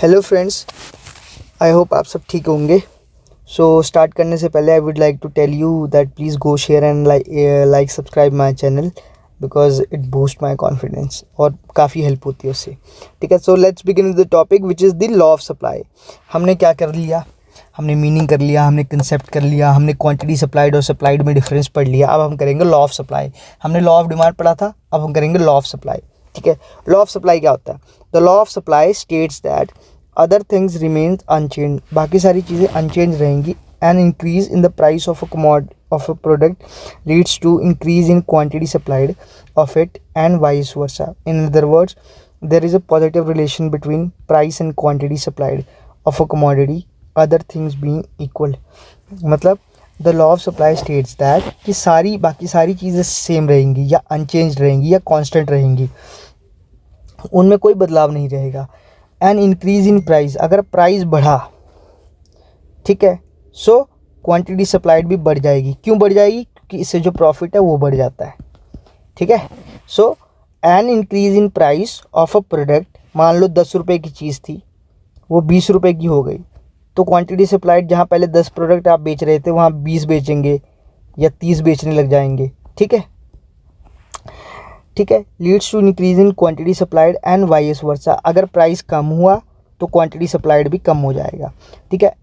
Hello friends, I hope आप सब ठीक होंगे। सो स्टार्ट करने से पहले I would like to tell you that please go share and like subscribe my channel because it boost my confidence और काफ़ी हेल्प होती है उससे। ठीक है, so let's begin with the topic which is the law of supply. हमने क्या कर लिया, हमने मीनिंग कर लिया, हमने कंसेप्ट कर लिया, हमने क्वांटिटी सप्लाइड और सप्लाइड में डिफरेंस पढ़ लिया। अब हम करेंगे लॉ ऑफ सप्लाई। हमने लॉ ऑफ डिमांड पढ़ा था, अब हम करेंगे लॉ ऑफ सप्लाई। ठीक है, लॉ ऑफ सप्लाई क्या होता है? The law of supply states that other things remain unchange, बाकी सारी चीज़ें अनचेंज रहेंगी। An increase in the price of a product leads to increase in quantity supplied of it and vice versa. In other words, there is a positive relation between price and quantity supplied of a commodity, other things being equal। मतलब the law of supply states that कि बाकी सारी चीज़ें same रहेंगी या unchange रहेंगी या constant रहेंगी, उनमें कोई बदलाव नहीं रहेगा। एन इंक्रीज इन प्राइस, अगर प्राइस बढ़ा, ठीक है, सो क्वांटिटी सप्लाइड भी बढ़ जाएगी। क्यों बढ़ जाएगी? क्योंकि इससे जो प्रॉफिट है वो बढ़ जाता है। ठीक है, so an increase in price of a product, मान लो 10 रुपये की चीज़ थी, वो 20 रुपये की हो गई, तो क्वांटिटी सप्लाइड जहाँ पहले 10 प्रोडक्ट आप बेच रहे थे वहाँ 20 बेचेंगे या 30 बेचने लग जाएंगे। ठीक है, ठीक है, leads to increase in quantity supplied and vice versa. अगर प्राइस कम हुआ तो क्वांटिटी सप्लाइड भी कम हो जाएगा। ठीक है,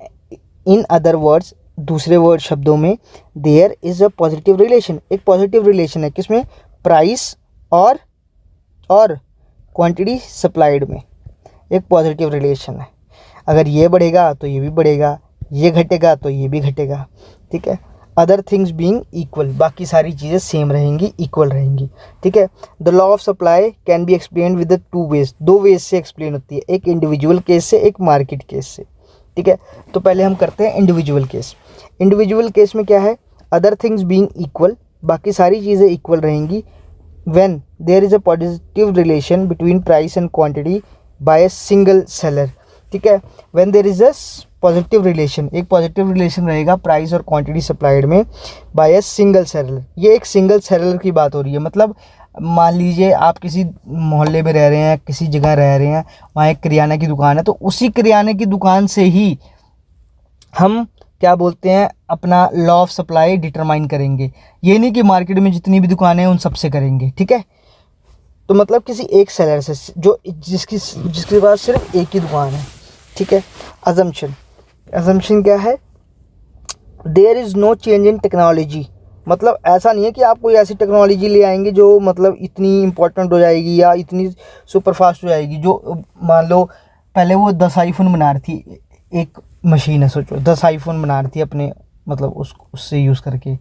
इन अदर वर्ड्स, दूसरे वर्ड शब्दों में, there is a positive relation. एक पॉजिटिव रिलेशन है किसमें? प्राइस और क्वांटिटी सप्लाइड में एक पॉजिटिव रिलेशन है। अगर ये बढ़ेगा तो ये भी बढ़ेगा, ये घटेगा तो ये भी घटेगा। ठीक है, अदर थिंग्स बीइंग इक्वल, बाकी सारी चीज़ें सेम रहेंगी, इक्वल रहेंगी। ठीक है, the law of supply can be explain with the two ways, दो वेज से एक्सप्लेन होती है, एक इंडिविजुअल केस से, एक मार्केट केस से। ठीक है, तो पहले हम करते हैं इंडिविजुअल केस। इंडिविजुअल केस में क्या है? अदर थिंग्स बीइंग इक्वल, बाकी सारी चीज़ें इक्वल रहेंगी। when there is a positive relation between price and quantity by a single seller। ठीक है, when there is a positive relation, एक पॉजिटिव रिलेशन रहेगा प्राइस और क्वांटिटी सप्लाइड में बाय अ सिंगल सेलर। ये एक सिंगल सेलर की बात हो रही है। मतलब मान लीजिए आप किसी मोहल्ले में रह रहे हैं, किसी जगह रह रहे हैं, वहाँ एक किराना की दुकान है, तो उसी किराने की दुकान से ही हम क्या बोलते हैं, अपना लॉ ऑफ सप्लाई डिटरमाइन करेंगे। ये नहीं कि मार्केट में जितनी भी दुकानें हैं उन सबसे करेंगे। ठीक है, तो मतलब किसी एक सेलर से जो जिसके पास सिर्फ एक ही दुकान है। ठीक है, अजम्पशन क्या है? There is no change in technology. मतलब ऐसा नहीं है कि आप कोई ऐसी टेक्नोलॉजी ले आएंगे जो मतलब इतनी इंपॉर्टेंट हो जाएगी या इतनी सुपर फास्ट हो जाएगी। जो मान लो पहले वो 10 आईफोन बना रही थी, एक मशीन है, सोचो 10 आईफोन बना रही थी अपने, मतलब उससे यूज़ करके,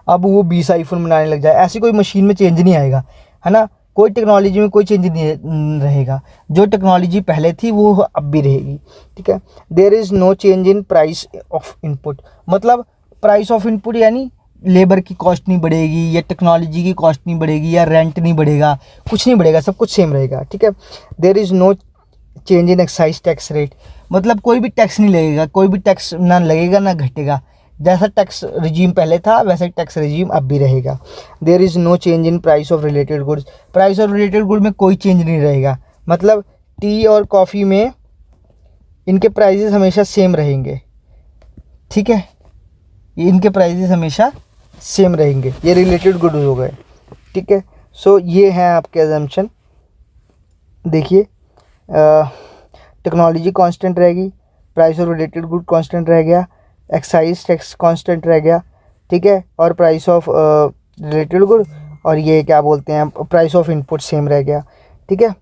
अब वो 20 आईफोन बनाने लग जाए। ऐसी कोई मशीन में चेंज नहीं आएगा, है ना। कोई टेक्नोलॉजी में कोई चेंज नहीं रहेगा। जो टेक्नोलॉजी पहले थी वो अब भी रहेगी। ठीक है, there is no change in price of input. मतलब प्राइस ऑफ इनपुट यानी लेबर की कॉस्ट नहीं बढ़ेगी या टेक्नोलॉजी की कॉस्ट नहीं बढ़ेगी या रेंट नहीं बढ़ेगा, कुछ नहीं बढ़ेगा, सब कुछ सेम रहेगा। ठीक है, there is no change in excise tax rate. मतलब कोई भी टैक्स नहीं लगेगा, कोई भी टैक्स ना लगेगा ना घटेगा। जैसा टैक्स रिजीम पहले था वैसा टैक्स रिजीम अब भी रहेगा। There is no change in price of related goods. Price of related good में कोई चेंज नहीं रहेगा। मतलब टी और कॉफ़ी में इनके प्राइजेस हमेशा सेम रहेंगे। ठीक है, इनके प्राइजेस हमेशा सेम रहेंगे। ये रिलेटेड गुड हो गए। ठीक है, सो ये हैं आपके अजम्पशन। देखिए, टेक्नोलॉजी कांस्टेंट रहेगी, price of related good constant रह गया, एक्साइज टैक्स कांस्टेंट रह गया। ठीक है, और प्राइस ऑफ रिलेटेड गुड और ये क्या बोलते हैं, प्राइस ऑफ इनपुट सेम रह गया। ठीक है,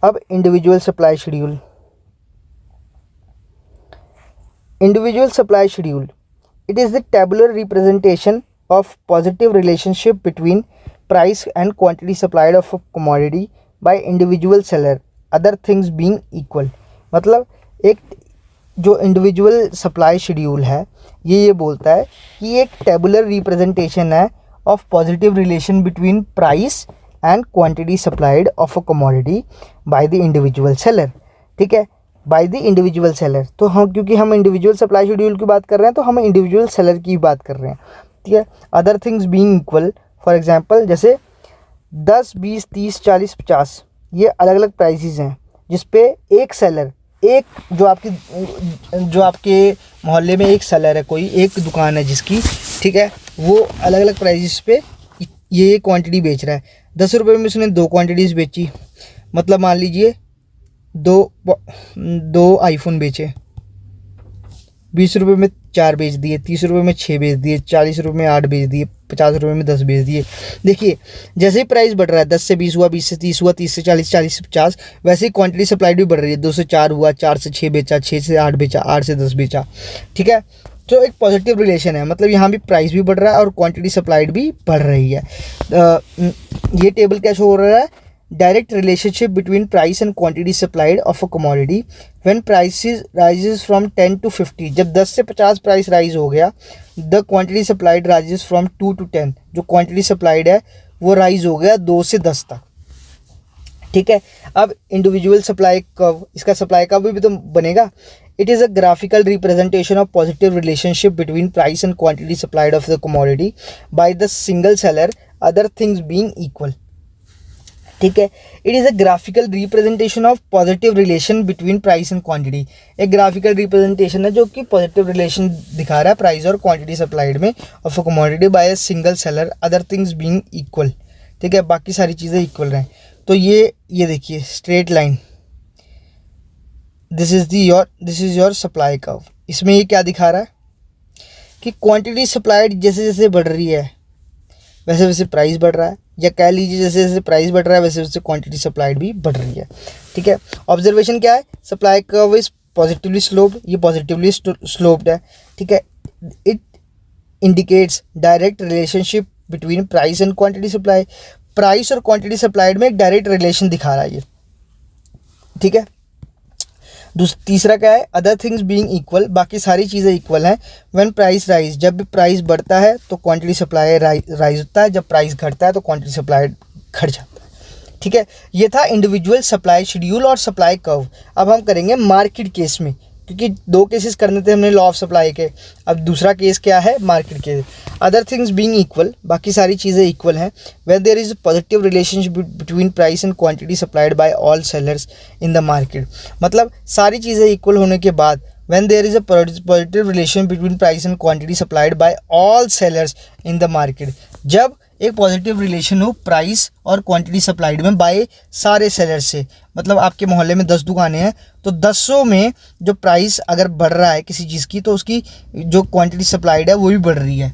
अब individual supply schedule. Individual supply schedule, it is the tabular representation of positive relationship between price and quantity supplied of a commodity by individual seller, other things being equal. मतलब एक जो individual supply schedule है ये बोलता है कि एक tabular representation है of positive relation between price and quantity supplied of a commodity by the individual seller. ठीक है, बाय द इंडिविजुअल सेलर। तो हम, क्योंकि हम इंडिविजुअल सप्लाई शेड्यूल की बात कर रहे हैं तो हम इंडिविजुअल सेलर की बात कर रहे हैं। ठीक है, other things being equal, for example जैसे 10, 20, 30, 40, 50 ये अलग अलग प्राइसेस हैं जिस पे एक सेलर एक जो आपके मोहल्ले में एक सेलर है, कोई एक दुकान है जिसकी, ठीक है, वो अलग अलग प्राइसेस पे ये क्वांटिटी बेच रहा है। 10 रुपये में उसने 2 क्वांटिटीज़ बेची, मतलब मान लीजिए दो आईफोन बेचे, 20 रुपये में 4 बेच दिए, 30 रुपये में 6 बेच दिए, 40 रुपये में 8 बेच दिए, 50 रुपये में 10 बेच दिए। देखिए जैसे ही प्राइस बढ़ रहा है, 10 से 20 हुआ, 20 से 30 हुआ, 30 से 40, 40 से 50, वैसे ही क्वांटिटी सप्लाइड भी बढ़ रही है। 2 से 4 हुआ, 4 से 6 बेचा, 6 से 8 बेचा, 8 से 10 बेचा, ठीक है। तो एक पॉजिटिव रिलेशन है, मतलब यहाँ भी प्राइस भी बढ़ रहा है और क्वांटिटी सप्लाइड भी बढ़ रही है। ये टेबल क्या शो हो रहा है? Direct relationship between price and quantity supplied of a commodity when prices rises from 10 to 50। जब 10 से 50 प्राइस राइज हो गया, the quantity supplied rises from 2 to 10। जो क्वांटिटी सप्लाइड है वो राइज हो गया 2 से 10 तक, ठीक है। अब इंडिविजुअल सप्लाई कर्व, इसका सप्लाई कर्व भी तो बनेगा। It is a graphical representation of positive relationship between price and quantity supplied of the commodity by the single seller, other things being equal, ठीक है। It is a graphical representation of positive relation between price and quantity. एक graphical representation है जो कि positive relation दिखा रहा है price और क्वांटिटी सप्लाइड में of a commodity by a single seller, other things being equal, ठीक है, बाकी सारी चीज़ें इक्वल रहें। तो ये देखिए straight line, this is your supply curve. इसमें ये क्या दिखा रहा है कि क्वांटिटी सप्लाइड जैसे जैसे बढ़ रही है वैसे वैसे प्राइस बढ़ रहा है, या कह लीजिए जैसे जैसे प्राइस बढ़ रहा है वैसे वैसे क्वांटिटी सप्लाइड भी बढ़ रही है, ठीक है। ऑब्जर्वेशन क्या है? Supply curve is positively sloped, ये पॉजिटिवली स्लोप्ड है, ठीक है। It indicates direct relationship between price and quantity supply. Price और क्वांटिटी सप्लाइड में एक डायरेक्ट रिलेशन दिखा रहा है ये, ठीक है। तीसरा क्या है? अदर थिंग्स बीइंग इक्वल, बाकी सारी चीज़ें इक्वल हैं। व्हेन प्राइस राइज, जब भी प्राइस बढ़ता है तो क्वांटिटी सप्लाई राइज होता है, जब प्राइस घटता है तो क्वांटिटी सप्लाई घट जाता है, ठीक है। ये था इंडिविजुअल सप्लाई शेड्यूल और सप्लाई कर्व। अब हम करेंगे मार्केट केस में, क्योंकि 2 केसेस करने थे हमने लॉ ऑफ सप्लाई के। अब दूसरा केस क्या है? Market case. Other things being equal, बाकी सारी चीज़ें इक्वल हैं। When there is positive relationship between price and quantity supplied by all sellers in the market, मतलब सारी चीज़ें इक्वल होने के बाद when there is a positive relation between price and quantity supplied by all sellers in the market, जब एक positive relation हो price और क्वांटिटी सप्लाइड में बाय सारे सेलर से, मतलब आपके मोहल्ले में 10 दुकानें हैं तो 10 में जो प्राइस अगर बढ़ रहा है किसी चीज़ की तो उसकी जो क्वांटिटी सप्लाइड है वो भी बढ़ रही है,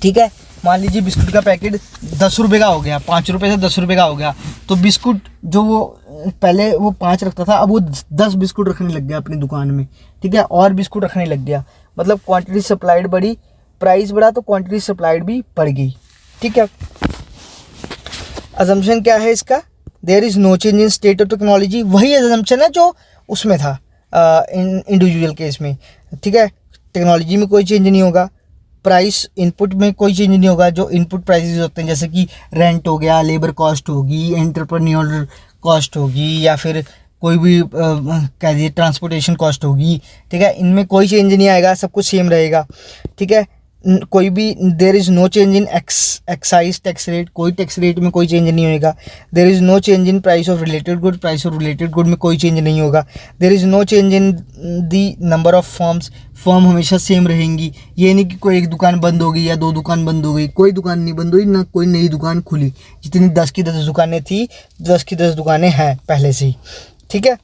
ठीक है। मान लीजिए बिस्कुट का पैकेट 10 रुपये का हो गया, 5 रुपये से 10 रुपये का हो गया, तो बिस्कुट जो वो पहले वो 5 रखता था अब वो 10 बिस्कुट रखने लग गया अपनी दुकान में, ठीक है, और बिस्कुट रखने लग गया, मतलब क्वांटिटी सप्लाइड बढ़ी, प्राइस बढ़ा तो क्वांटिटी सप्लाइड भी बढ़ गई, ठीक है। अजम्पशन क्या है इसका? There is no change in state of technology, वही अजम्पशन है जो उसमें था इंडिविजुअल केस में, ठीक है। टेक्नोलॉजी में कोई चेंज नहीं होगा, प्राइस इनपुट में कोई चेंज नहीं होगा, जो इनपुट प्राइसेस होते हैं जैसे कि रेंट हो गया, लेबर कॉस्ट होगी, एंटरप्रेन्योर कॉस्ट होगी, या फिर कोई भी कह दीजिए ट्रांसपोर्टेशन कॉस्ट होगी, ठीक है, इनमें कोई चेंज नहीं आएगा, सब कुछ सेम रहेगा, ठीक है। कोई भी there is no change in excise tax rate, कोई टैक्स रेट में कोई चेंज नहीं होगा। There is no change in price of related good, price of related good में कोई चेंज नहीं होगा। There is no change in the number of firms, firm हमेशा सेम रहेंगी, ये नहीं कि कोई एक दुकान बंद हो गई या 2 दुकान बंद हो गई, कोई दुकान नहीं बंद हुई, ना कोई नई दुकान खुली, जितनी 10 की 10 दुकानें थी 10 की 10 दुकानें हैं पहले से ही, ठीक है।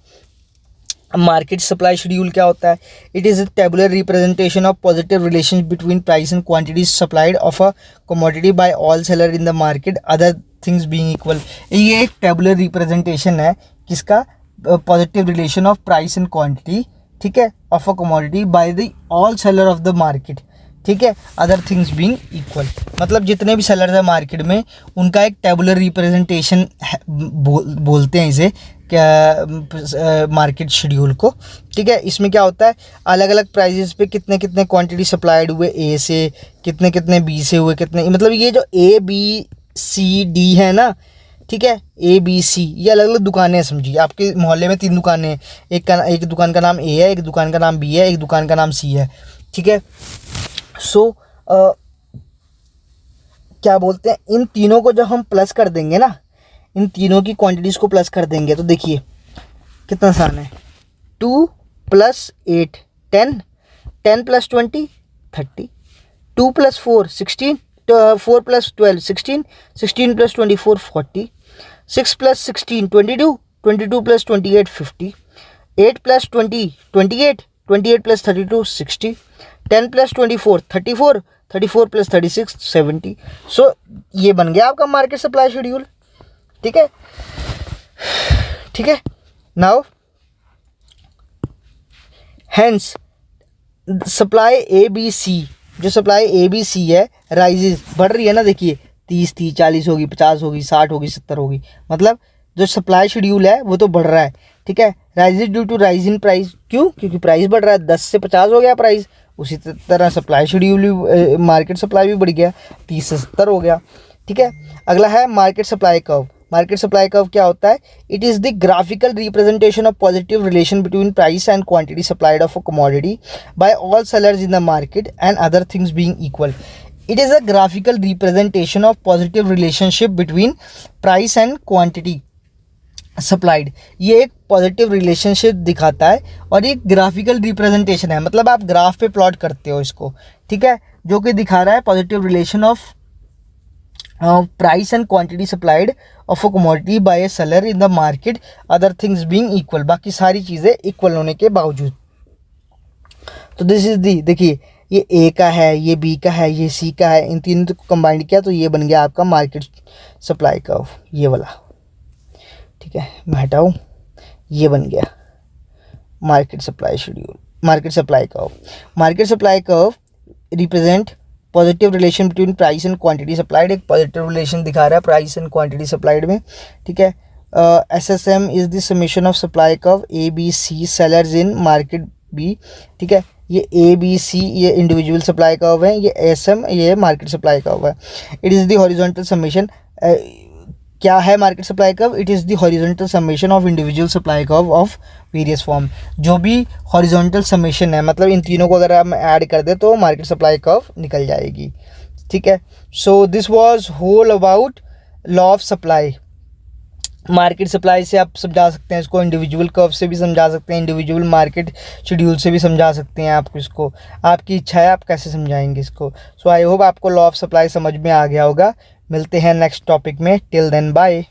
मार्केट सप्लाई शेड्यूल क्या होता है? It is a tabular representation of positive relation between price and quantity supplied of a commodity by all seller in the market, other things being equal. ये एक टेबुलर रिप्रेजेंटेशन है किसका? Positive relation of price and quantity, ठीक है, of a commodity by the all seller of the market, ठीक है, other things being equal, मतलब जितने भी सेलर्स हैं मार्केट में उनका एक टेबुलर रिप्रेजेंटेशन बोलते हैं इसे, क्या मार्केट शेड्यूल को, ठीक है। इसमें क्या होता है? अलग अलग प्राइजेस पे कितने कितने क्वांटिटी सप्लाइड हुए ए से, कितने कितने बी से हुए, कितने, मतलब ये जो ए बी सी डी है ना, ठीक है, ए बी सी ये अलग अलग दुकानें हैं, समझिए आपके मोहल्ले में 3 दुकानें हैं, एक दुकान का नाम ए है, एक दुकान का नाम बी है, एक दुकान का नाम सी है, ठीक है। सो क्या बोलते हैं, इन तीनों को जब हम प्लस कर देंगे ना, इन तीनों की क्वांटिटीज़ को प्लस कर देंगे तो देखिए कितना आसान है। 2 + 8 10, 10 + 20 30, 2 + 4 16, 4 + 12 16, 16 + 24 40, 6 + 16 22, 22 + 28 50, 8 + 20 28, 28 + 32 60, 10 + 24 34, 34 + 36 70। सो ये बन गया आपका मार्केट सप्लाई शेड्यूल। ठीक है, ठीक है। Now hence supply A B C, जो सप्लाई ए बी सी है राइजेज, बढ़ रही है ना, देखिए 30 30 40 होगी, 50 होगी, 60 होगी, 70 होगी, मतलब जो सप्लाई शेड्यूल है वो तो बढ़ रहा है। ठीक है, rises due to rise in price, क्यों? क्योंकि प्राइस बढ़ रहा है, 10 से 50 हो गया प्राइस। उसी तरह सप्लाई शेड्यूल भी, मार्केट सप्लाई भी बढ़ गया, 30 से 70 हो गया। ठीक है, अगला है market supply curve. Market supply curve क्या होता है? It is the graphical representation of positive relation between price and quantity supplied of a commodity by all sellers in the market and other things being equal. It is a graphical representation of positive relationship between price and quantity supplied. ये एक positive relationship दिखाता है और एक graphical representation है, मतलब आप graph पे प्लॉट करते हो इसको। ठीक है, जो कि दिखा रहा है positive relation of price and quantity supplied of a commodity by a seller in the market, other things being equal, बाकी सारी चीज़ें इक्वल होने के बावजूद। तो दिस इज दी, देखिए ये ए का है, ये बी का है, ये सी का है, इन तीनों को कंबाइन किया तो ये बन गया आपका मार्केट सप्लाई कर्व, ये वाला। ठीक है, मैं हटाऊँ, ये बन गया market supply schedule, market supply curve. Market supply curve represent positive relation between price and quantity supplied, एक पॉजिटिव रिलेशन दिखा रहा है प्राइस एंड क्वांटिटी सप्लाइड में। ठीक है, SSM is the summation of supply curve A B C sellers in market B. ठीक है, ये ए बी सी ये इंडिविजुअल सप्लाई कर्व है, ये SM ये मार्केट सप्लाई कर्व है। It is the horizontal summation, क्या है market supply curve? It is the horizontal summation of individual supply curve of various form. जो भी हॉरिजॉन्टल समेशन है, मतलब इन तीनों को अगर हम ऐड कर दें तो मार्केट सप्लाई कर्व निकल जाएगी। ठीक है, so this was whole about law of supply. Market supply से आप समझा सकते हैं इसको, इंडिविजुअल कर्व से भी समझा सकते हैं, इंडिविजुअल मार्केट शेड्यूल से भी समझा सकते हैं आपको इसको, आपकी इच्छा है आप कैसे समझाएंगे इसको। सो आई होप आपको लॉ ऑफ सप्लाई समझ में आ गया होगा। मिलते हैं नेक्स्ट टॉपिक में, टिल देन बाय।